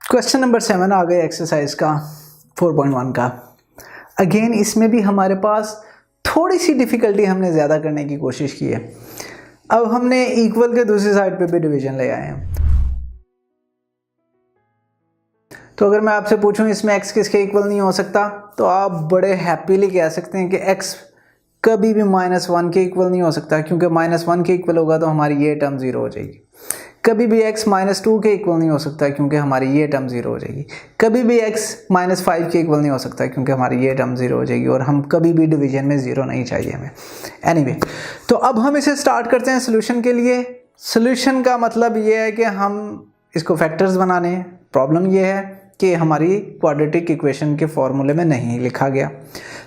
Question number 7 आ गया exercise का 4.1 का। अगेन इसमें भी हमारे पास थोड़ी सी डिफ़िकल्टी हमने ज़्यादा करने की कोशिश की है। अब हमने इक्वल के दूसरी साइड पे भी डिवीजन ले आए हैं। तो अगर मैं आपसे पूछूं इसमें x किसके इक्वल नहीं हो सकता, तो आप बड़े हैप्पीली कह सकते हैं कि x कभी भी -1 के इक्वल नहीं हो सकता, क्योंकि -1 के इक्वल होगा तो हमारी ये टर्म 0 हो जाएगी। कभी भी x -2 के इक्वल नहीं हो सकता, क्योंकि हमारी ये टर्म 0 हो जाएगी। कभी भी x -5 के इक्वल नहीं हो सकता, क्योंकि हमारी ये टर्म 0 हो जाएगी। और हम कभी भी डिवीजन में 0 नहीं चाहिए हमें। एनीवे, तो अब हम इसे स्टार्ट करते हैं सोल्यूशन के लिए। सोल्यूशन का मतलब ये है कि हम इसको फैक्टर्स बनाने हैं। प्रॉब्लम ये है कि हमारी क्वाड्रेटिक इक्वेशन के फॉर्मूले में नहीं लिखा गया,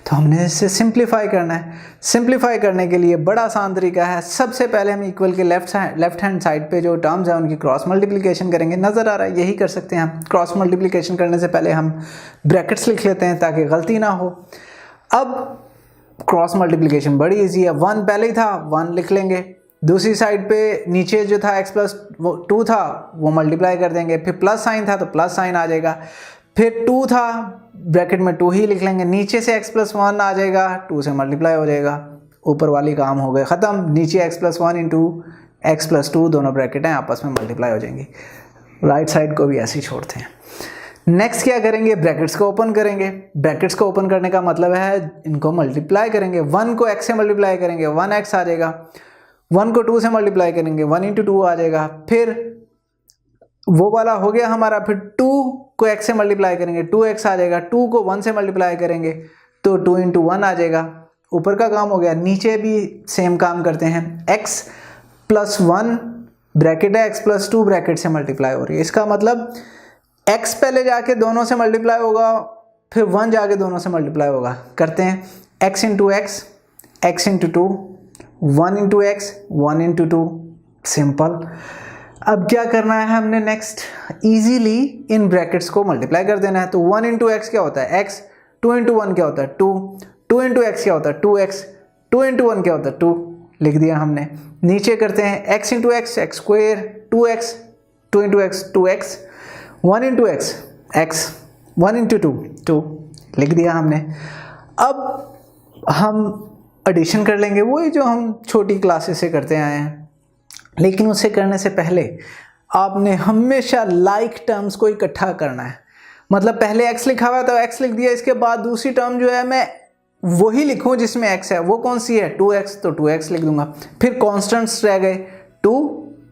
तो हमने इसे सिंप्लीफाई करना है। सिंप्लीफाई करने के लिए बड़ा आसान तरीका है। सबसे पहले हम इक्वल के लेफ्ट हैंड साइड पे जो टर्म्स हैं उनकी क्रॉस मल्टीप्लिकेशन करेंगे। नज़र आ रहा है, यही कर सकते हैं हम। क्रॉस मल्टीप्लिकेशन करने से पहले हम ब्रैकेट्स लिख लेते हैं ताकि गलती ना हो। अब क्रॉस मल्टीप्लिकेशन बड़ी ईजी है। 1 पहले ही था, 1 लिख लेंगे। दूसरी साइड पे नीचे जो था x+2 था वो मल्टीप्लाई कर देंगे। फिर प्लस साइन था तो प्लस साइन आ जाएगा। फिर 2 था, ब्रैकेट में 2 ही लिख लेंगे। नीचे से x+1 आ जाएगा, 2 से मल्टीप्लाई हो जाएगा। ऊपर वाली काम हो गए ख़त्म। नीचे x+1 इंटू x+2 दोनों ब्रैकेट हैं, आपस में मल्टीप्लाई हो जाएंगी। राइट साइड को भी ऐसे ही छोड़ते हैं। नेक्स्ट क्या करेंगे, ब्रैकेट्स को ओपन करेंगे। ब्रैकेट्स को ओपन करने का मतलब है इनको मल्टीप्लाई करेंगे। 1 को x से मल्टीप्लाई करेंगे, 1x आ जाएगा। 1 को 2 से मल्टीप्लाई करेंगे, 1 इंटू 2 आ जाएगा। फिर वो वाला हो गया हमारा। फिर 2 को x से मल्टीप्लाई करेंगे, 2x आ जाएगा। 2 को 1 से मल्टीप्लाई करेंगे तो 2 इंटू 1 आ जाएगा। ऊपर का काम हो गया। नीचे भी सेम काम करते हैं। x+1 ब्रैकेट है, x+2 ब्रैकेट से मल्टीप्लाई हो रही है। इसका मतलब x पहले जाके दोनों से मल्टीप्लाई होगा, फिर 1 जाके दोनों से मल्टीप्लाई होगा। करते हैं x into x, x into 2, 1 into x, 1 into 2, simple. अब क्या करना है हमने नेक्स्ट, इजीली इन ब्रैकेट्स को मल्टीप्लाई कर देना है। तो 1 इंटू एक्स क्या होता है x, 2 इंटू 1 क्या होता है 2, 2 इंटू एक्स क्या होता है 2x, 2 इंटू 1 क्या होता है 2, लिख दिया हमने। नीचे करते हैं x into x, x square, 2x, 2 into x 2x, 1 into x x, 1 into 2 2, लिख दिया हमने। अब हम एडिशन कर लेंगे, वही जो हम छोटी क्लासेस से करते आए हैं। लेकिन उसे करने से पहले आपने हमेशा लाइक टर्म्स को इकट्ठा करना है। मतलब पहले x लिखा हुआ है तो x लिख दिया, इसके बाद दूसरी टर्म जो है मैं वही लिखूं जिसमें x है। वो कौन सी है 2x, तो 2x लिख दूंगा। फिर कॉन्स्टेंट्स रह गए 2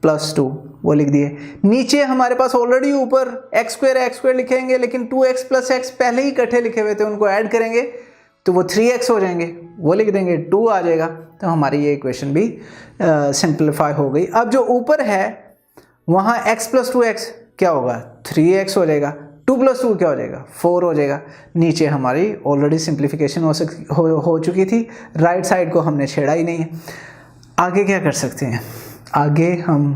+ 2, वो लिख दिए। नीचे हमारे पास ऑलरेडी ऊपर x² लिखेंगे, लेकिन 2x + x पहले ही इकट्ठे लिखे हुए थे, उनको ऐड करेंगे तो वो 3x हो जाएंगे, वो लिख देंगे, 2 आ जाएगा। तो हमारी ये इक्वेशन भी सिंप्लीफाई हो गई। अब जो ऊपर है वहाँ x+2x क्या होगा 3x हो जाएगा, 2 + 2 क्या हो जाएगा 4 हो जाएगा। नीचे हमारी ऑलरेडी सिंप्लीफिकेशन हो चुकी थी। राइट साइड को हमने छेड़ा ही नहीं है। आगे क्या कर सकते हैं, आगे हम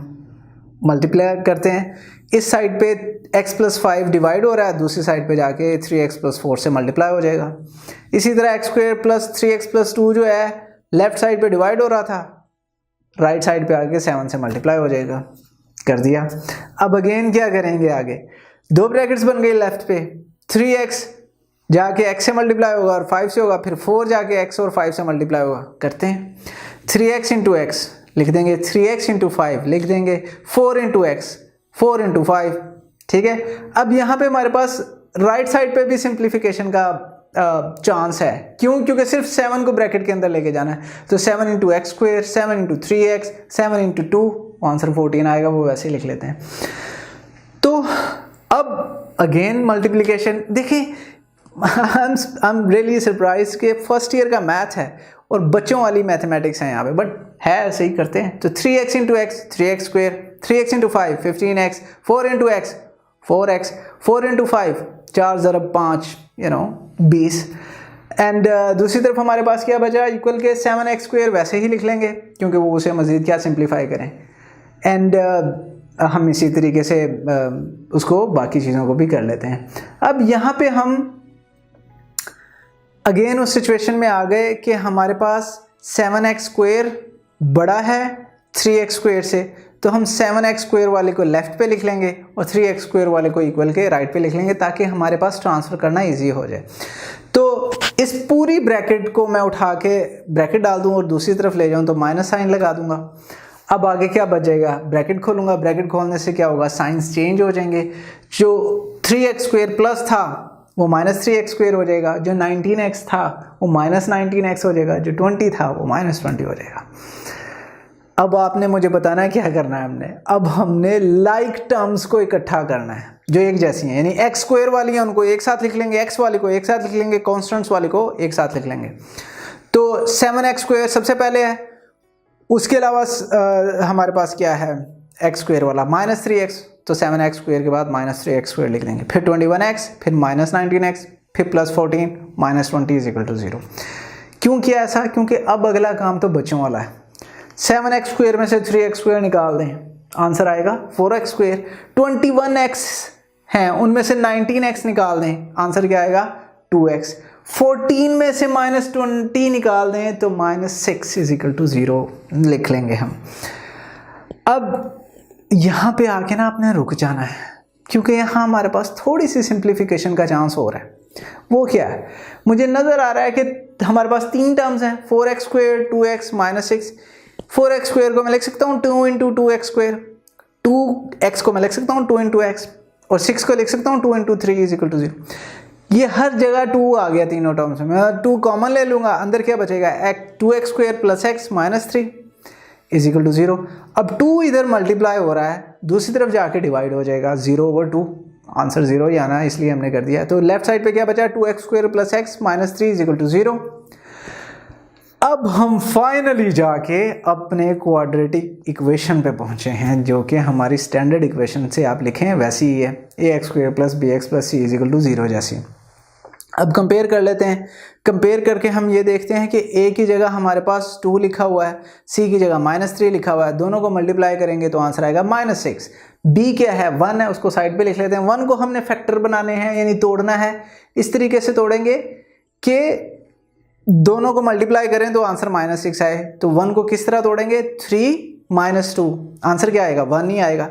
मल्टीप्लाई करते हैं। इस साइड पे x+5 डिवाइड हो रहा है, दूसरी साइड पे जाके 3x + 4 से मल्टीप्लाई हो जाएगा। इसी तरह x² + 3x + 2 जो है लेफ्ट साइड पे डिवाइड हो रहा था, राइट साइड पे आके 7 से मल्टीप्लाई हो जाएगा। कर दिया। अब अगेन क्या करेंगे, आगे 2 ब्रैकेट्स बन गई लेफ्ट पे। 3x जाके x से मल्टीप्लाई होगा और 5 से होगा, फिर 4 जाके x और 5 से मल्टीप्लाई होगा। करते हैं 3x इंटू x लिख देंगे, 3x इंटू 5 लिख देंगे, 4 इंटू x, 4 इंटू 5, ठीक है। अब यहाँ पे हमारे पास राइट साइड पे भी सिंप्लीफिकेशन का चांस है। क्यों? क्योंकि सिर्फ 7 को ब्रैकेट के अंदर लेके जाना है। तो 7 into x², 7 into 3x, 7 into 2, answer 14 आएगा, वो वैसे ही लिख लेते हैं। तो अब अगेन मल्टीप्लिकेशन देखिए, आई एम रियली सरप्राइज कि फर्स्ट ईयर का मैथ है और बच्चों वाली मैथमेटिक्स है यहाँ पे, बट है ऐसे ही करते हैं। तो 3x into x 3x², 3x into 5 15x, 4 into x 4x, 4 into 5 4 × 5 20। And दूसरी तरफ हमारे पास क्या बचा, इक्वल के 7x² वैसे ही लिख लेंगे, क्योंकि वो उसे मज़ीद क्या सिंप्लीफाई करें। एंड हम इसी तरीके से उसको बाकी चीज़ों को भी कर लेते हैं। अब यहाँ पे हम अगेन उस सिचुएशन में आ गए कि हमारे पास 7x² बड़ा है 3x² से, तो हम 7x² वाले को लेफ्ट पे लिख लेंगे और 3x² वाले को इक्वल के राइट पे लिख लेंगे ताकि हमारे पास ट्रांसफ़र करना ईजी हो जाए। तो इस पूरी ब्रैकेट को मैं उठा के ब्रैकेट डाल दूँ और दूसरी तरफ ले जाऊँ तो माइनस साइन लगा दूंगा। अब आगे क्या बच जाएगा, ब्रैकेट खोलूँगा, ब्रैकेट खोलने से क्या होगा, साइंस चेंज हो जाएंगे। जो 3x² प्लस था वो -3x² हो जाएगा, जो 19x था वो -19x हो जाएगा, जो 20 था वो -20 हो जाएगा। अब आपने मुझे बताना है क्या करना है अब हमने लाइक टर्म्स को इकट्ठा करना है जो एक जैसी हैं, यानी x² वाली हैं उनको एक साथ लिख लेंगे, x वाली को एक साथ लिख लेंगे, कॉन्स्टेंट्स वाली को एक साथ लिख लेंगे। तो 7x² सबसे पहले है, उसके अलावा हमारे पास क्या है x² वाला -3x, तो 7x² के बाद -3x² लिख लेंगे, फिर 21x, फिर -19x, फिर +14 -20 = 0। क्यों किया ऐसा, क्योंकि अब अगला काम तो बच्चों वाला है। 7x² में से 3x² निकाल दें, आंसर आएगा 4x²। 21x हैं उनमें से 19x निकाल दें, आंसर क्या आएगा 2x। 14 में से -20 निकाल दें तो -6 = 0 लिख लेंगे हम। अब यहाँ पे आके ना आपने रुक जाना है क्योंकि यहाँ हमारे पास थोड़ी सी सिंप्लीफिकेशन का चांस हो रहा है। वो क्या है, मुझे नज़र आ रहा है कि हमारे पास 3 टर्म्स हैं, 4x², 2x, -6। 4x² को मैं लिख सकता हूँ 2 × 2x², 2x को मैं लिख सकता हूँ 2 × x, और 6 को लिख सकता हूँ 2 × 3 = 0। ये हर जगह 2 आ गया तीनों टर्म्स में। मैं 2 कॉमन ले लूँगा, अंदर क्या बचेगा 2x² + x -3 = 0। अब 2 इधर मल्टीप्लाई हो रहा है, दूसरी तरफ जाके डिवाइड हो जाएगा 0/2, आंसर 0 ही आना है इसलिए हमने कर दिया। तो लेफ्ट साइड पे क्या बचा 2x² + x -3 = 0। अब हम फाइनली जाके अपने क्वाड्रेटिक इक्वेशन पे पहुंचे हैं जो कि हमारी स्टैंडर्ड इक्वेशन से आप लिखें वैसी ही है, ax² + bx + c = 0 जैसी। अब कंपेयर कर लेते हैं, कंपेयर करके हम ये देखते हैं कि a की जगह हमारे पास 2 लिखा हुआ है, c की जगह -3 लिखा हुआ है, दोनों को मल्टीप्लाई करेंगे तो आंसर आएगा -6। b क्या है 1 है, उसको साइड पे लिख लेते हैं। 1 को हमने फैक्टर बनाने हैं यानी तोड़ना है, इस तरीके से तोड़ेंगे कि दोनों को मल्टीप्लाई करें तो आंसर -6 आए। तो 1 को किस तरह तोड़ेंगे 3 - 2, आंसर क्या आएगा 1 ही आएगा।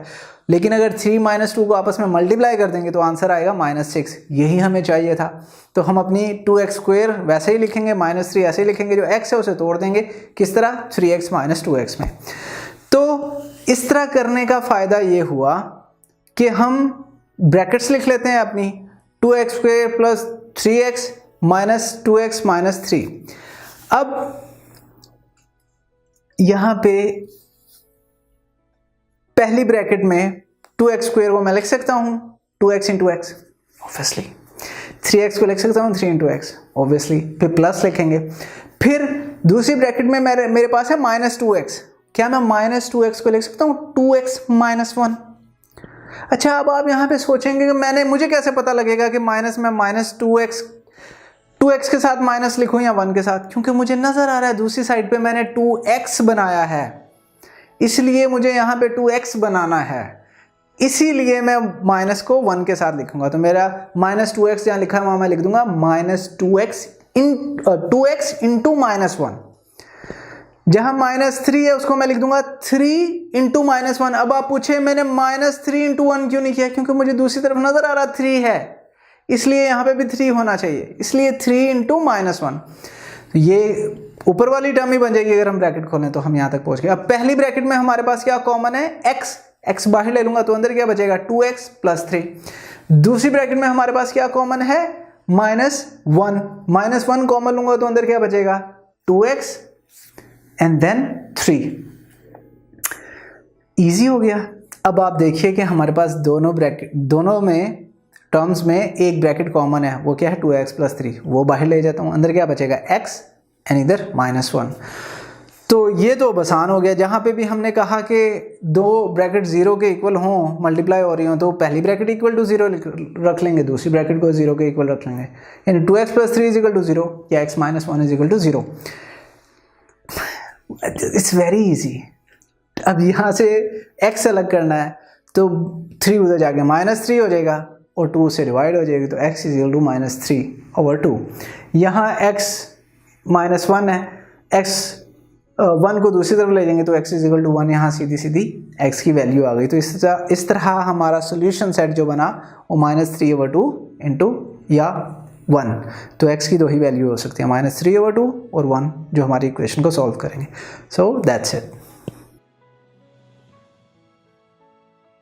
लेकिन अगर 3 - 2 को आपस में मल्टीप्लाई कर देंगे तो आंसर आएगा -6, यही हमें चाहिए था। तो हम अपनी 2x² वैसे ही लिखेंगे, -3 ऐसे ही लिखेंगे, जो x है उसे तोड़ देंगे किस तरह 3x - 2x में। तो इस तरह करने का फ़ायदा ये हुआ कि हम ब्रैकेट्स लिख लेते हैं अपनी 2x² + 3x -2x -3। अब यहाँ पे पहली ब्रैकेट में 2x² को मैं लिख सकता हूँ 2x × x ऑब्वियसली, 3x को लिख सकता हूँ 3 × x ऑब्वियसली, फिर प्लस लिखेंगे। फिर दूसरी ब्रैकेट में मेरे पास है -2x, क्या मैं -2x को लिख सकता हूँ 2x - 1। अच्छा, अब आप यहाँ पे सोचेंगे कि मुझे कैसे पता लगेगा कि माइनस में -2x के साथ माइनस लिखूं या 1 के साथ, क्योंकि मुझे नजर आ रहा है दूसरी साइड पे मैंने 2x बनाया है, इसलिए मुझे यहाँ पे 2x बनाना है, इसीलिए मैं माइनस को 1 के साथ लिखूंगा। तो मेरा -2x जहाँ लिखा है वहाँ मैं लिख दूंगा -2x × -1। जहाँ -3 है उसको मैं लिख दूंगा 3 × -1। अब आप पूछे मैंने -3 × 1 क्यों नहीं किया, क्योंकि मुझे दूसरी तरफ नजर आ रहा 3 है, इसलिए यहाँ पे भी 3 होना चाहिए, इसलिए 3 × -1। ये ऊपर वाली टर्म ही बन जाएगी अगर हम ब्रैकेट खोलें तो हम यहाँ तक पहुँच गए। अब पहली ब्रैकेट में हमारे पास क्या कॉमन है x बाहर ले लूंगा तो अंदर क्या बचेगा 2x + 3। दूसरी ब्रैकेट में हमारे पास क्या कॉमन है -1 कॉमन लूंगा तो अंदर क्या बचेगा 2x एंड देन 3। इजी हो गया। अब आप देखिए कि हमारे पास दोनों में टर्म्स में एक ब्रैकेट कॉमन है, वो क्या है 2x + 3, वो बाहर ले जाता हूँ, अंदर क्या बचेगा x एंड इधर -1। तो ये तो आसान हो गया। जहाँ पे भी हमने कहा कि दो ब्रैकेट 0 के इक्वल हों, मल्टीप्लाई हो रही हो, तो पहली ब्रैकेट = 0 रख लेंगे, दूसरी ब्रैकेट को 0 के इक्वल रख लेंगे, यानी 2x + 3 = 0 या x - 1 = 0। It's very easy. अब यहाँ से x अलग करना है तो 3 उधर जाके -3 हो जाएगा और 2 से डिवाइड हो जाएगी, तो x = -3/2। यहाँ x - 1 है, x 1 को दूसरी तरफ ले जाएंगे तो x इज इक्वल टू 1, यहाँ सीधी सीधी x की वैल्यू आ गई। तो इस तरह हमारा सोल्यूशन सेट जो बना वो -3/2 इंटू या 1, तो x की दो ही वैल्यू हो सकती है, -3/2 और 1, जो हमारी इक्वेशन को सॉल्व करेंगे। So that's it.